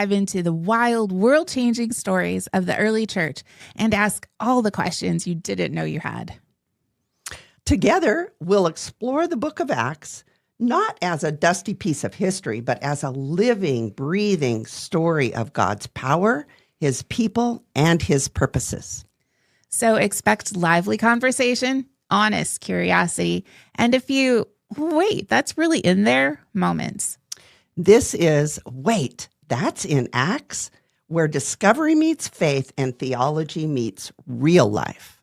dive into the wild, world-changing stories of the early church and ask all the questions you didn't know you had. Together, we'll explore the book of Acts, not as a dusty piece of history, but as a living, breathing story of God's power, his people, and his purposes. So expect lively conversation, honest curiosity, and a few, wait, that's really in there moments. This is, wait, that's in Acts, where discovery meets faith and theology meets real life.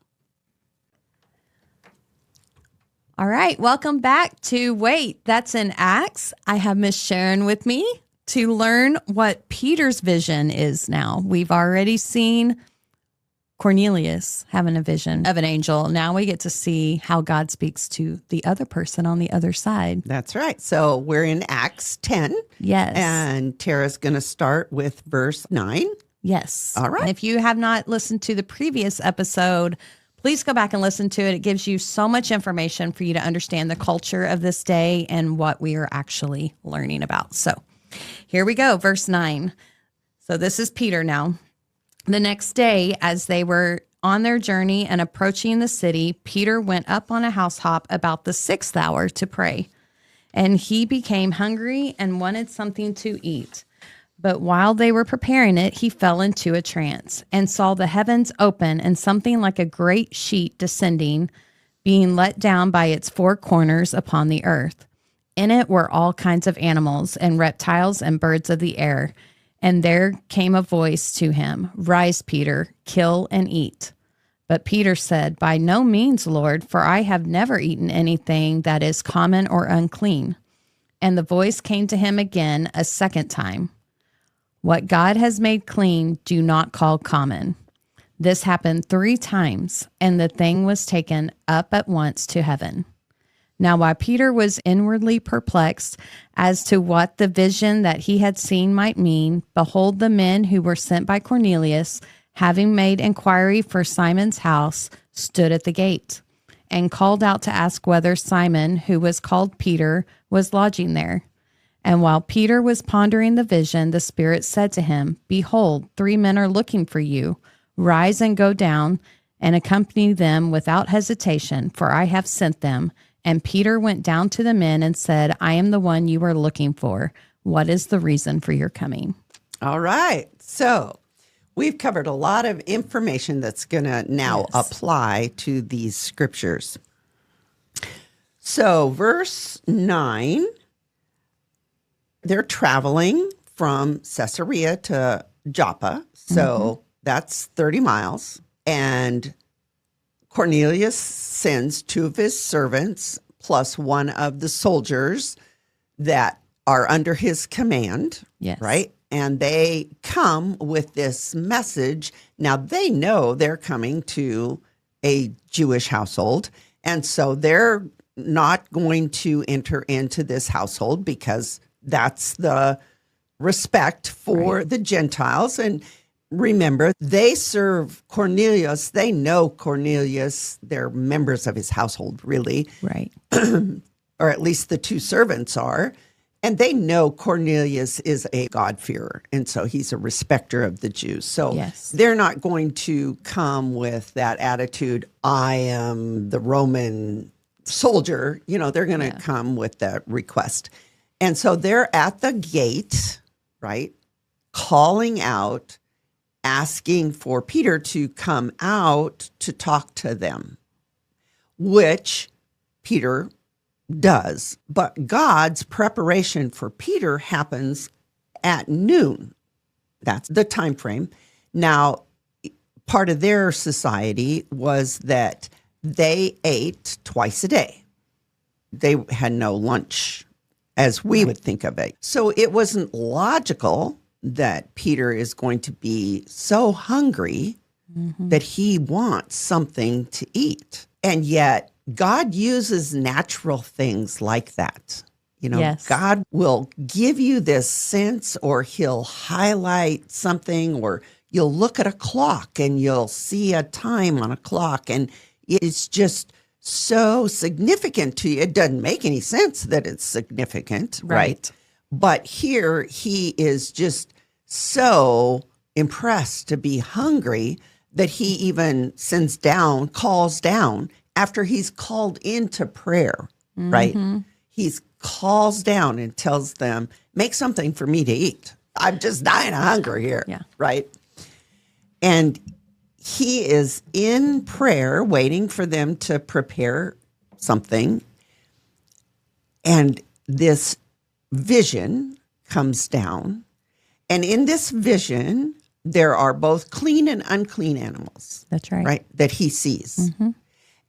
All right, welcome back to Wait, That's in Acts. I have Miss Sharon with me to learn what Peter's vision is now. We've already seen Cornelius having a vision of an angel. Now we get to see how God speaks to the other person on the other side. That's right. So we're in Acts 10. Yes. And Tara's going to start with verse 9. Yes. All right. And if you have not listened to the previous episode, please go back and listen to it. It gives you so much information for you to understand the culture of this day and what we are actually learning about. So here we go, verse 9. So this is Peter now. The next day, as they were on their journey and approaching the city, Peter went up on a housetop about the 6th hour to pray. And he became hungry and wanted something to eat. But while they were preparing it, he fell into a trance and saw the heavens open and something like a great sheet descending, being let down by its 4 corners upon the earth. In it were all kinds of animals and reptiles and birds of the air. And there came a voice to him, "Rise, Peter, kill and eat." But Peter said, "By no means, Lord, for I have never eaten anything that is common or unclean." And the voice came to him again a second time. "What God has made clean, do not call common." This happened 3 times, and the thing was taken up at once to heaven. Now, while Peter was inwardly perplexed as to what the vision that he had seen might mean, behold, the men who were sent by Cornelius, having made inquiry for Simon's house, stood at the gate and called out to ask whether Simon, who was called Peter, was lodging there. And while Peter was pondering the vision, the Spirit said to him, "Behold, 3 men are looking for you. Rise and go down and accompany them without hesitation, for I have sent them." And Peter went down to the men and said, "I am the one you are looking for. What is the reason for your coming?" All right. So we've covered a lot of information that's going to now apply to these scriptures. So verse 9, they're traveling from Caesarea to Joppa. So that's 30 miles. And Cornelius sends 2 of his servants plus 1 of the soldiers that are under his command, right? And they come with this message. Now, they know they're coming to a Jewish household, and so they're not going to enter into this household because that's the respect for the Gentiles. And remember, they serve Cornelius. They know Cornelius. They're members of his household, really. Right. Or at least the 2 servants are. And they know Cornelius is a God-fearer. And so he's a respecter of the Jews. So they're not going to come with that attitude, "I am the Roman soldier." You know, they're going to come with that request. And so they're at the gate, right, calling out, asking for Peter to come out to talk to them, which Peter does. But God's preparation for Peter happens at noon. That's the time frame. Now, part of their society was that they ate twice a day. They had no lunch as we would think of it. So it wasn't logical that Peter is going to be so hungry that he wants something to eat. And yet God uses natural things like that. You know, God will give you this sense, or he'll highlight something, or you'll look at a clock and you'll see a time on a clock, and it's just so significant to you. It doesn't make any sense that it's significant, right? But here he is just so impressed to be hungry that he even calls down after he's called into prayer, right? He's calls down and tells them, make something for me to eat. I'm just dying of hunger here, right? And he is in prayer waiting for them to prepare something. And this vision comes down. And in this vision, there are both clean and unclean animals. That's right. Right? That he sees.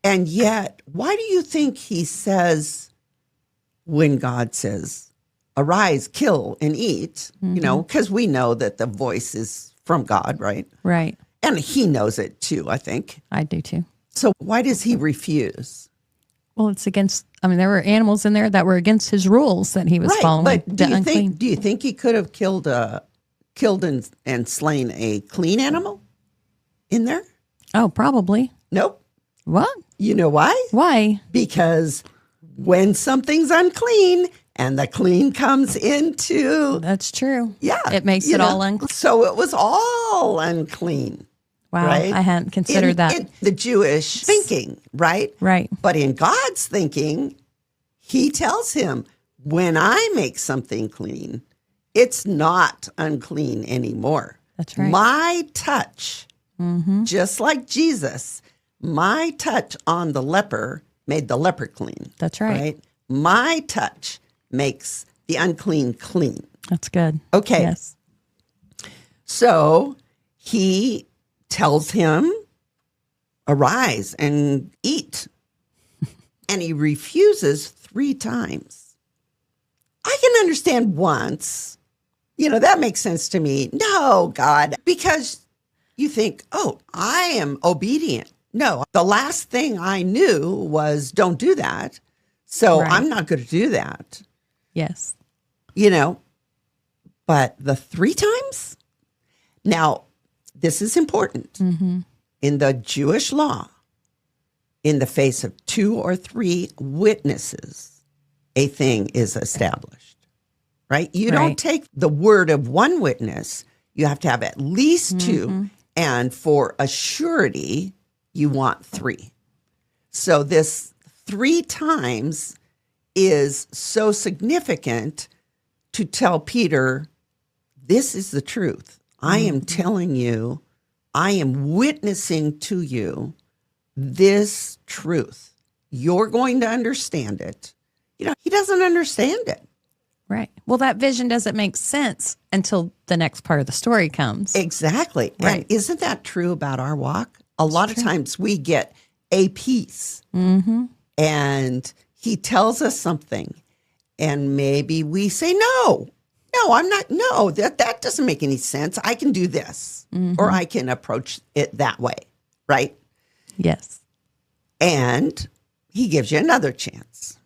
And yet, why do you think he says, when God says, arise, kill, and eat, because we know that the voice is from God, right? Right. And he knows it too, I think. I do too. So why does he refuse? Well, it's against, there were animals in there that were against his rules that he was following. But do you think he could have killed and slain a clean animal in there? Oh, probably. Nope. What? You know why? Why? Because when something's unclean and the clean comes into... That's true. Yeah. It makes it all unclean. So it was all unclean. Wow. Right? I hadn't considered that. In the Jewish thinking, right? Right. But in God's thinking, he tells him, when I make something clean, it's not unclean anymore. That's right. My touch, just like Jesus, my touch on the leper made the leper clean. That's right. My touch makes the unclean clean. That's good. Okay. Yes. So he tells him, arise and eat. And he refuses 3 times. I can understand once. That makes sense to me. No, God, because you think, oh, I am obedient. No, the last thing I knew was don't do that. So I'm not going to do that. Yes. But the 3 times? Now, this is important. In the Jewish law, in the face of 2 or 3 witnesses, a thing is established, right? You don't take the word of one witness. You have to have at least 2. And for a surety, you want 3. So this 3 times is so significant to tell Peter, this is the truth. I am telling you, I am witnessing to you this truth. You're going to understand it. He doesn't understand it. Right. Well, that vision doesn't make sense until the next part of the story comes. Exactly. Right. And isn't that true about our walk? A lot of times we get a piece and he tells us something and maybe we say, no, I'm not. No, that doesn't make any sense. I can do this or I can approach it that way. Right. Yes. And he gives you another chance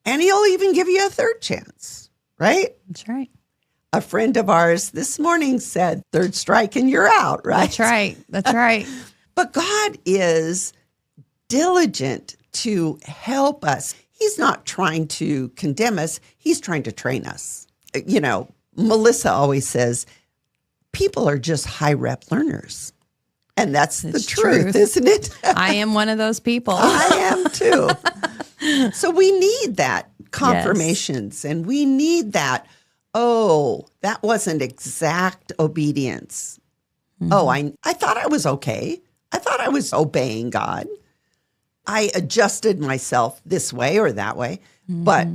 and he'll even give you a 3rd chance. Right. That's right. A friend of ours this morning said, 3rd strike and you're out. Right. That's right. That's right. But God is diligent to help us. He's not trying to condemn us. He's trying to train us. Melissa always says, people are just high rep learners. And that's the truth, isn't it? I am one of those people. I am too. So we need that confirmations and we need that, that wasn't exact obedience. I thought I was okay. I thought I was obeying God. I adjusted myself this way or that way. But,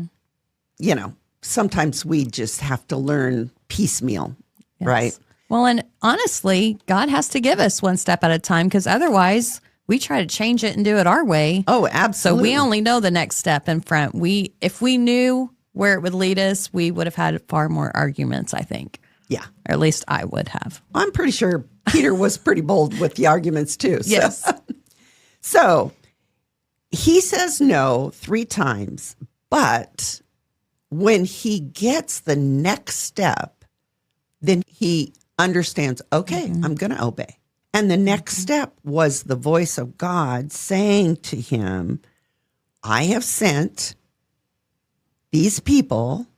sometimes we just have to learn piecemeal, right? Well, and honestly, God has to give us one step at a time because otherwise we try to change it and do it our way. Oh, absolutely. So we only know the next step in front. If we knew where it would lead us, we would have had far more arguments, I think. Yeah. Or at least I would have. I'm pretty sure Peter was pretty bold with the arguments too. Yes. So he says no 3 times, but when he gets the next step, then he understands, okay, I'm going to obey. And the next step was the voice of God saying to him, I have sent these people.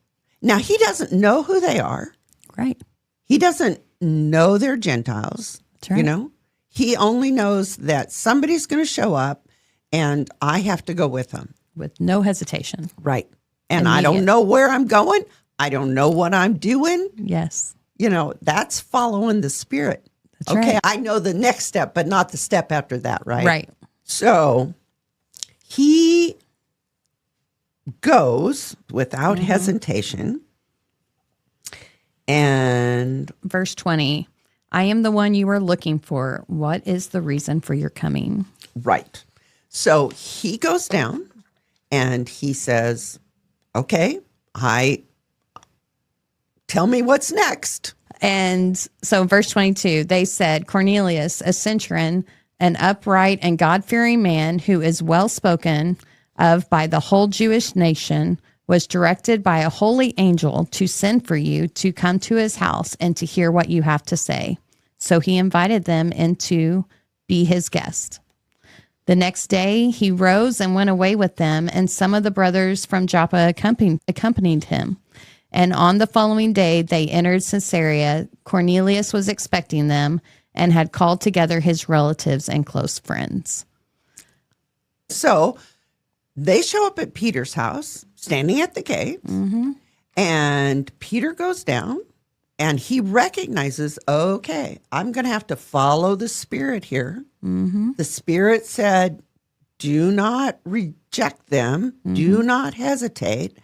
Now, he doesn't know who they are. Right. He doesn't know they're Gentiles. That's right. You know, he only knows that somebody's going to show up and I have to go with them. With no hesitation. Right. And I don't know where I'm going. I don't know what I'm doing. Yes. You know, that's following the Spirit. That's right. Okay, I know the next step, but not the step after that, right? Right. So he goes without hesitation. And verse 20, I am the one you are looking for. What is the reason for your coming? Right. So he goes down and he says, okay, tell me what's next. And so verse 22, they said, Cornelius, a centurion, an upright and God-fearing man who is well spoken of by the whole Jewish nation, was directed by a holy angel to send for you to come to his house and to hear what you have to say. So he invited them in to be his guest. The next day he rose and went away with them, and some of the brothers from Joppa accompanied him. And on the following day, they entered Caesarea. Cornelius was expecting them and had called together his relatives and close friends. So they show up at Peter's house, standing at the gate, and Peter goes down and he recognizes, okay, I'm going to have to follow the Spirit here. The Spirit said, do not reject them. Do not hesitate.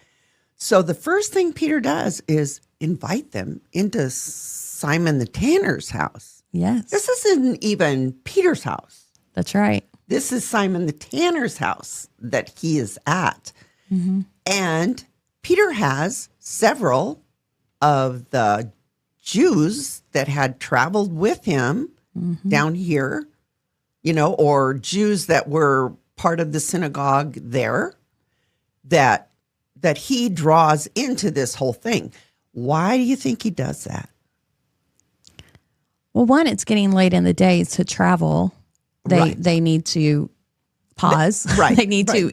So the first thing Peter does is invite them into Simon the tanner's house. Yes. This isn't even Peter's house. That's right. This is Simon the tanner's house that he is at. And Peter has several of the Jews that had traveled with him down here, you know, or Jews that were part of the synagogue there that he draws into this whole thing. Why do you think he does that? Well, one, it's getting late in the day to travel. They need to pause. They need to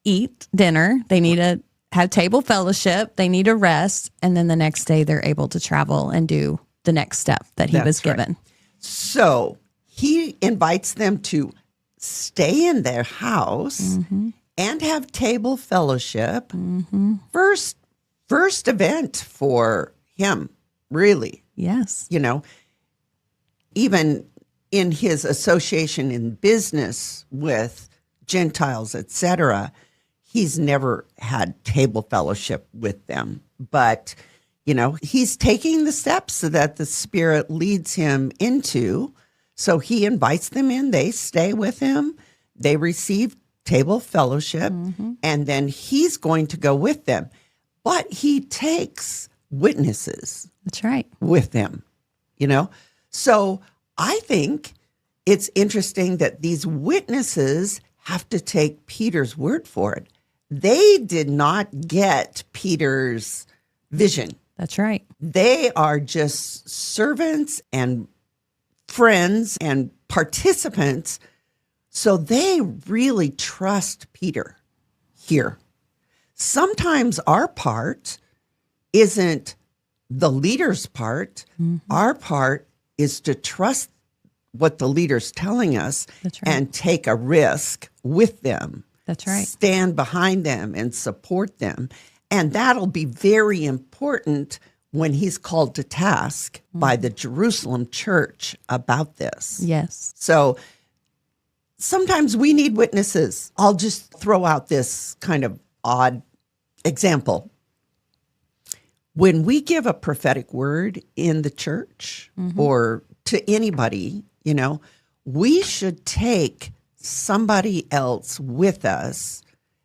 eat dinner. They need to have table fellowship. They need to rest. And then the next day they're able to travel and do the next step that he was given. So he invites them to stay in their house and have table fellowship. First event for him, really. Yes. You know, even in his association in business with Gentiles, etc., he's never had table fellowship with them. But, you know, he's taking the steps so that the Spirit leads him into. So he invites them in. They stay with him. They receive table fellowship. And then he's going to go with them. But he takes witnesses. That's right. With them, you know. So I think it's interesting that these witnesses have to take Peter's word for it. They did not get Peter's vision. That's right. They are just servants and friends and participants. So they really trust Peter here. Sometimes our part isn't the leader's part. Our part is to trust what the leader's telling us and take a risk with them. That's right. Stand behind them and support them. And that'll be very important when he's called to task by the Jerusalem church about this. Yes. So sometimes we need witnesses. I'll just throw out this kind of odd example. When we give a prophetic word in the church or to anybody, you know, we should take somebody else with us,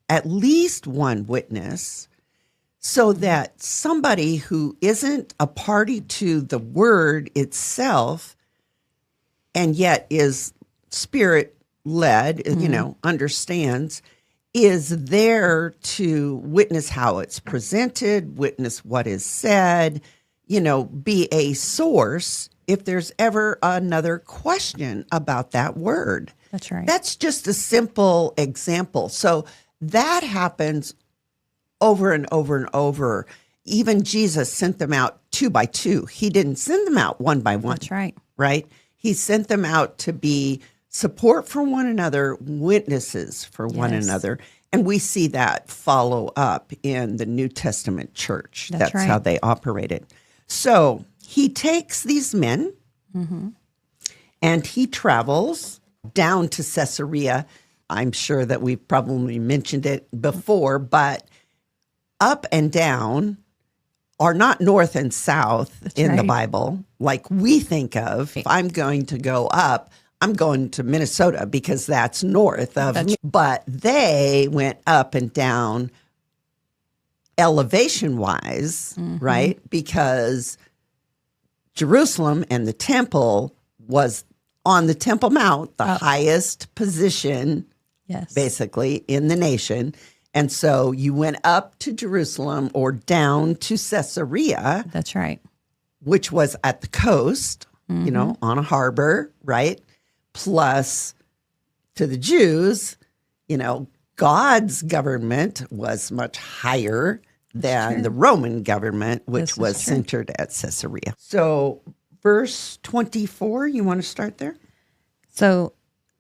at least one witness, so that somebody who isn't a party to the word itself and yet is Spirit-led, you know, understands, is there to witness how it's presented, witness what is said, you know, be a source if there's ever another question about that word. That's right. That's just a simple example. So that happens over and over and over. Even Jesus sent them out 2 by 2. He didn't send them out 1 by 1. That's right. Right? He sent them out to be support for one another, witnesses for one another. And we see that follow up in the New Testament church. That's right. How they operated. So he takes these men and he travels down to Caesarea. I'm sure that we've probably mentioned it before, but up and down are not north and south in the Bible like we think of. If I'm going to go up, I'm going to Minnesota because that's north of me. But they went up and down elevation-wise, right? Because Jerusalem and the temple was on the Temple Mount, the highest position, basically, in the nation. And so you went up to Jerusalem or down to Caesarea. That's right. Which was at the coast, you know, on a harbor, right? Plus, to the Jews, you know, God's government was much higher than the Roman government, which was centered at Caesarea. So, verse 24, you want to start there? So,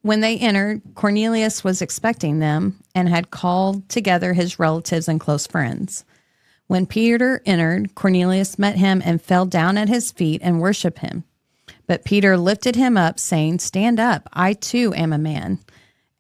when they entered, Cornelius was expecting them and had called together his relatives and close friends. When Peter entered, Cornelius met him and fell down at his feet and worshiped him. But Peter lifted him up, saying, "Stand up, I too am a man."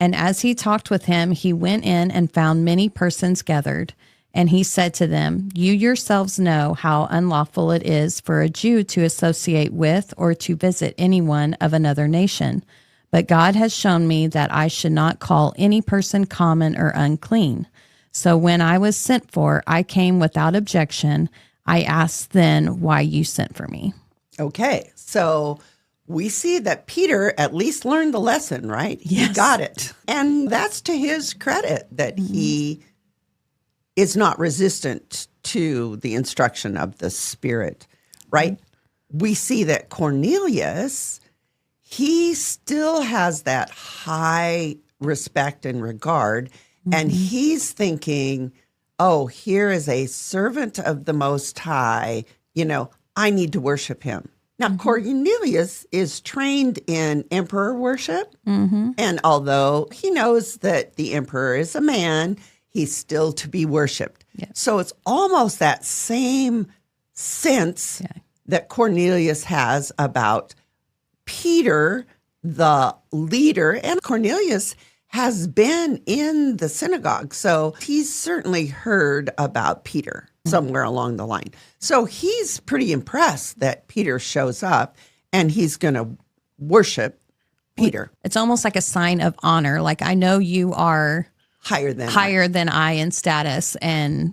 And as he talked with him, he went in and found many persons gathered. And he said to them, "You yourselves know how unlawful it is for a Jew to associate with or to visit anyone of another nation. But God has shown me that I should not call any person common or unclean. So when I was sent for, I came without objection. I asked then why you sent for me." Okay, so we see that Peter at least learned the lesson, right? Yes. He got it. And that's to his credit that he is not resistant to the instruction of the Spirit, right? We see that Cornelius, he still has that high respect and regard, and he's thinking, oh, here is a servant of the Most High, you know, I need to worship him. Now, Cornelius is trained in emperor worship, and although he knows that the emperor is a man, he's still to be worshiped. So it's almost that same sense that Cornelius has about Peter, the leader, and Cornelius has been in the synagogue. So he's certainly heard about Peter somewhere along the line. So he's pretty impressed that Peter shows up and he's going to worship Peter. It's almost like a sign of honor. Like, I know you are higher than I in status. And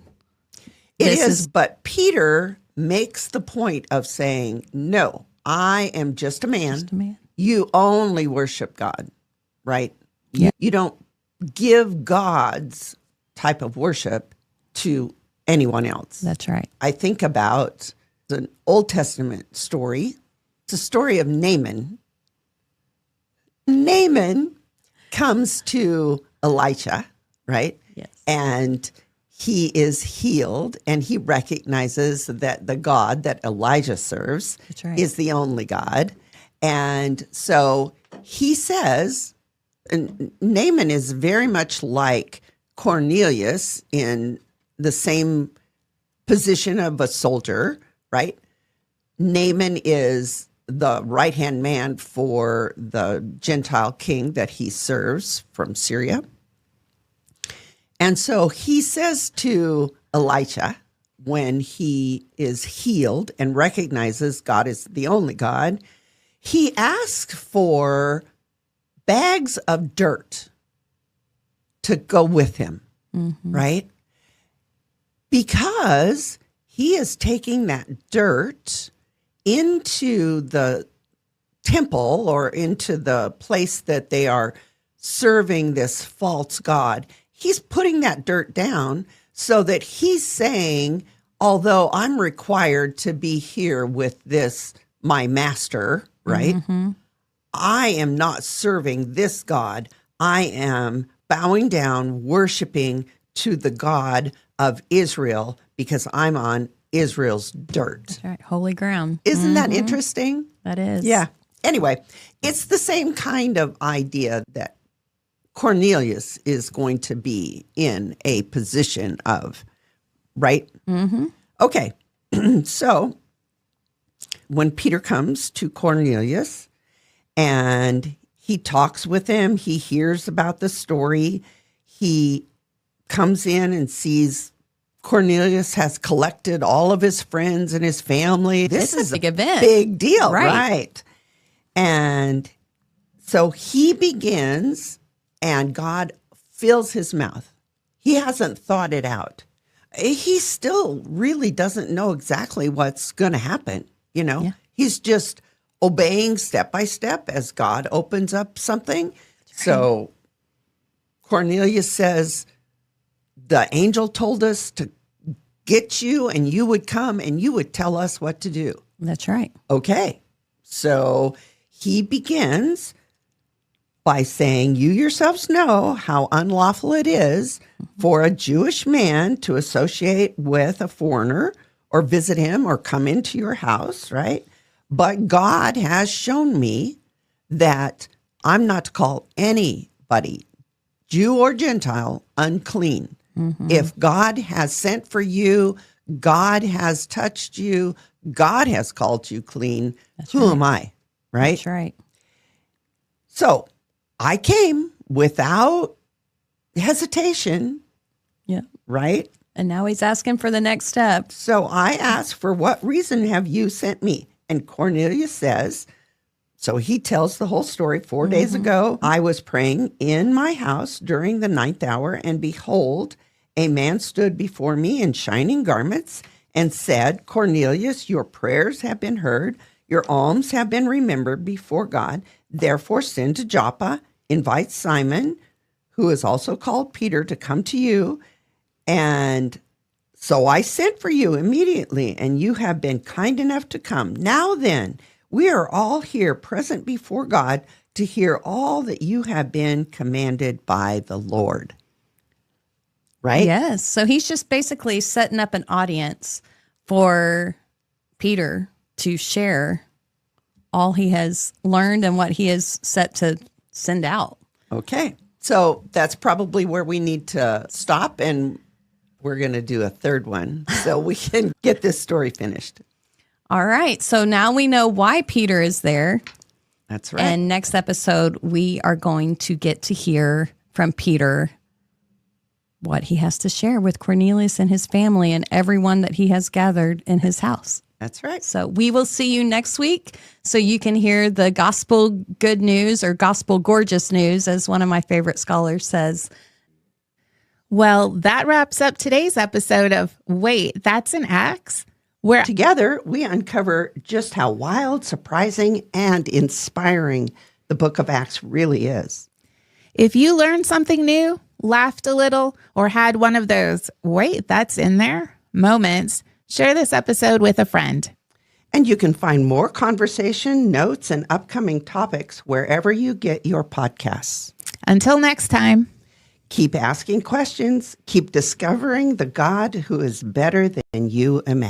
it is, but Peter makes the point of saying, no, I am just a man. You only worship God, right? You don't give God's type of worship to anyone else. That's right. I think about an Old Testament story. It's a story of Naaman. Naaman comes to Elijah, right? Yes. And he is healed, and he recognizes that the God that Elijah serves is the only God. And so he says, and Naaman is very much like Cornelius in the same position of a soldier, right? Naaman is the right-hand man for the Gentile king that he serves from Syria. And so he says to Elijah, when he is healed and recognizes God is the only God, he asks for bags of dirt to go with him, right? Because he is taking that dirt into the temple or into the place that they are serving this false god. He's putting that dirt down so that he's saying, although I'm required to be here with this, my master, right? I am not serving this God. I am bowing down, worshiping to the God of Israel because I'm on Israel's dirt. That's right. Holy ground. Isn't that interesting? That is. Yeah. Anyway, it's the same kind of idea that Cornelius is going to be in a position of, right? Mm-hmm. Okay. So when Peter comes to Cornelius and he talks with him, he hears about the story, he comes in and sees Cornelius has collected all of his friends and his family. This is a big event. Big deal, Right. right? And so he begins, and God fills his mouth. He hasn't thought it out. He still really doesn't know exactly what's going to happen, you know? Yeah. He's just obeying step by step as God opens up something. So Cornelius says, the angel told us to get you, and you would come and you would tell us what to do. That's right. Okay. So he begins by saying, you yourselves know how unlawful it is for a Jewish man to associate with a foreigner or visit him or come into your house, right? But God has shown me that I'm not to call anybody, Jew or Gentile, unclean. Mm-hmm. If God has sent for you, God has touched you, God has called you clean, who am I, right? That's right. So I came without hesitation. Yeah. Right? And now he's asking for the next step. So I asked, for what reason have you sent me? And Cornelius says, so he tells the whole story. 4 days ago, I was praying in my house during the 9th hour, and behold, a man stood before me in shining garments and said, Cornelius, your prayers have been heard. Your alms have been remembered before God. Therefore, send to Joppa, invite Simon, who is also called Peter, to come to you. And so I sent for you immediately, and you have been kind enough to come. Now then, we are all here present before God to hear all that you have been commanded by the Lord. Right? Yes. So he's just basically setting up an audience for Peter to share all he has learned and what he is set to send out. Okay. So that's probably where we need to stop, and we're going to do a third one so we can get this story finished. All right. So now we know why Peter is there. That's right. And next episode, we are going to get to hear from Peter what he has to share with Cornelius and his family and everyone that he has gathered in his house. That's right. So we will see you next week so you can hear the gospel good news, or gospel gorgeous news, as one of my favorite scholars says. Well, that wraps up today's episode of Wait, That's an Acts? Where together we uncover just how wild, surprising, and inspiring the book of Acts really is. If you learned something new, laughed a little, or had one of those, wait, that's in there moments, share this episode with a friend. And you can find more conversation, notes, and upcoming topics wherever you get your podcasts. Until next time. Keep asking questions. Keep discovering the God who is better than you imagine.